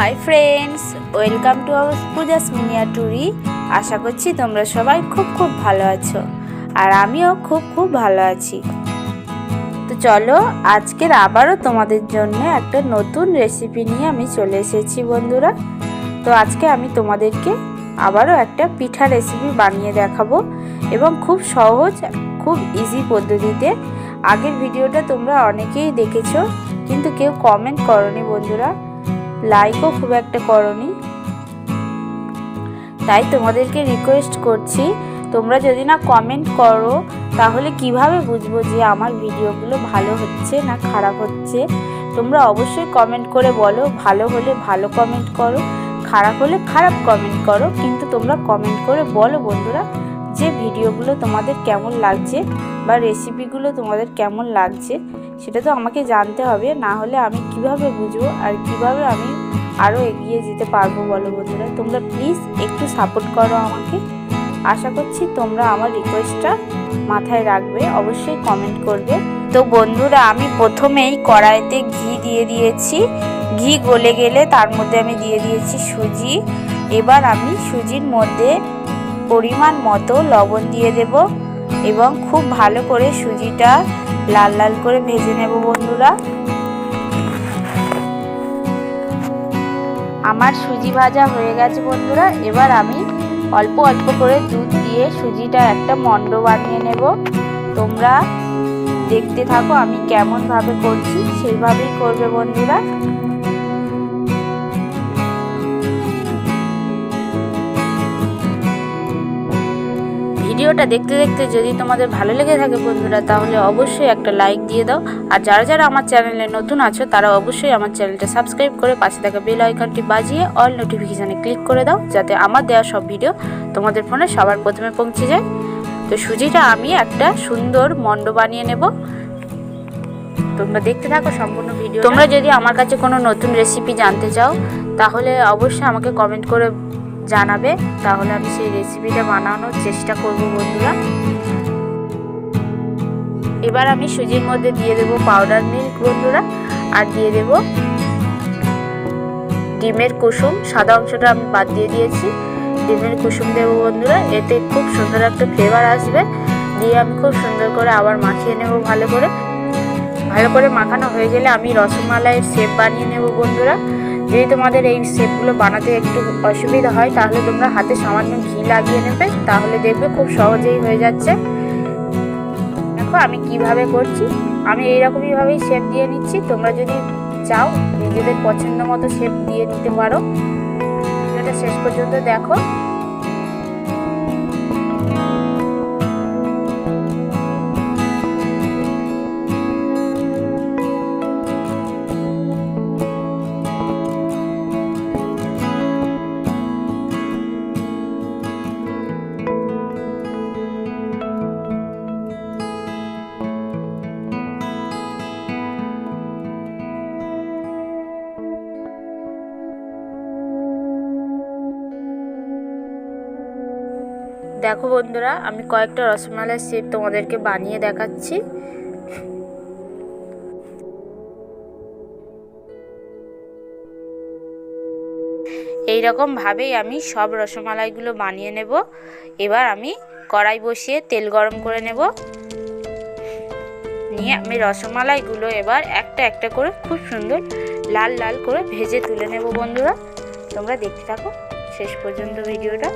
High friends, welcome to our Puja's miniature. আশা করছি তোমরা সবাই খুব ভালো আছো, আর আমিও খুব ভালো আছি। তো চলো, আজকের আবারও তোমাদের জন্য একটা নতুন রেসিপি নিয়ে আমি চলে এসেছি বন্ধুরা। তো আজকে আমি তোমাদেরকে আবারও একটা পিঠা রেসিপি বানিয়ে দেখাবো, এবং খুব সহজ, খুব ইজি পদ্ধতিতে। আগের ভিডিওটা তোমরা অনেকেই দেখেছো, কিন্তু কেউ কমেন্ট করনি বন্ধুরা, লাইকও খুব একটা করনি। তাই তোমাদেরকে রিকোয়েস্ট করছি, তোমরা যদি না কমেন্ট করো তাহলে কিভাবে বুঝবো যে আমার ভিডিওগুলো ভালো হচ্ছে না খারাপ হচ্ছে। তোমরা অবশ্যই কমেন্ট করে বলো, ভালো হলে ভালো কমেন্ট করো, খারাপ হলে খারাপ কমেন্ট করো, কিন্তু তোমরা কমেন্ট করে বলো বন্ধুরা যে ভিডিওগুলো তোমাদের কেমন লাগছে বা রেসিপিগুলো তোমাদের কেমন লাগছে। সেটা তো আমাকে জানতে হবে, না হলে আমি কিভাবে বুঝবো আর কিভাবে আমি আরও এগিয়ে যেতে পারবো বলো বন্ধুরা। তোমরা প্লিজ একটু সাপোর্ট করো আমাকে। আশা করছি তোমরা আমার রিকোয়েস্টটা মাথায় রাখবে, অবশ্যই কমেন্ট করবে। তো বন্ধুরা, আমি প্রথমেই কড়াইতে ঘি দিয়ে দিয়েছি। ঘি গলে গেলে তার মধ্যে আমি দিয়ে দিয়েছি সুজি। এবার আমি সুজির মধ্যে পরিমাণ মতো লবণ দিয়ে দেব, এবং খুব ভালো করে সুজিটা লাল লাল করে ভেজে নেব বন্ধুরা। আমার সুজি ভাজা হয়ে গেছে বন্ধুরা। এবার আমি অল্প অল্প করে দুধ দিয়ে সুজিটা একটা মণ্ড বানিয়ে নেব। তোমরা দেখতে থাকো আমি কেমন ভাবে করছি, সেইভাবেই করবে বন্ধুরা। ভিডিওটা দেখতে দেখতে যদি তোমাদের ভালো লেগে থাকে বন্ধুরা, তাহলে অবশ্যই একটা লাইক দিয়ে দাও। আর যারা যারা আমার চ্যানেলে নতুন আছো তারা অবশ্যই আমার চ্যানেলটা সাবস্ক্রাইব করে পাশে থাকা বেল আইকনটি বাজিয়ে অল নোটিফিকেশানে ক্লিক করে দাও, যাতে আমার দেওয়া সব ভিডিও তোমাদের ফোনে সবার প্রথমে পৌঁছে যায়। তো সুজিটা আমি একটা সুন্দর মণ্ড বানিয়ে নেব। তোমরা দেখতে থাকো সম্পূর্ণ ভিডিও। তোমরা যদি আমার কাছে কোনো নতুন রেসিপি জানতে চাও তাহলে অবশ্যই আমাকে কমেন্ট করে জানাবে, তাহলে আমি সেই রেসিপিটা বানানোর চেষ্টা করব বন্ধুরা। এবার আমি সুজির মধ্যে দিয়ে দেব পাউডার মিল্ক বন্ধুরা, আর দিয়ে দেব ডিমের কুসুম। সাদা অংশটা আমি বাদ দিয়ে দিয়েছি, ডিমের কুসুম দেব বন্ধুরা। এতে খুব সুন্দর একটা ফ্লেভার আসবে। দিয়ে আমি খুব সুন্দর করে আবার মাখিয়ে নেব ভালো করে। ভালো করে মাখানো হয়ে গেলে আমি রসমালাইয়ের শেপ বানিয়ে নেব বন্ধুরা। যদি তোমাদের এই শেপগুলো বানাতে একটু অসুবিধা হয় তাহলে তোমরা হাতে সামান্য ঘি লাগিয়ে নেবে, তাহলে দেখবে খুব সহজেই হয়ে যাচ্ছে। দেখো আমি কিভাবে করছি, আমি এইরকমইভাবেই শেপ দিয়ে নিচ্ছি। তোমরা যদি চাও নিজেদের পছন্দ মতো শেপ দিয়ে নিতে পারো। এটা শেষ পর্যন্ত দেখো। দেখো বন্ধুরা, আমি কয়েকটা রসমালাই শেপ তোমাদেরকে বানিয়ে দেখাচ্ছি। এইরকম ভাবেই আমি সব রসমালাইগুলো বানিয়ে নেব। এবার আমি কড়াই বসিয়ে তেল গরম করে নেব। নিয়ে আমি রসমালাইগুলো এবার একটা একটা করে খুব সুন্দর লাল লাল করে ভেজে তুলে নেব বন্ধুরা। তোমরা দেখতে থাকো শেষ পর্যন্ত ভিডিওটা।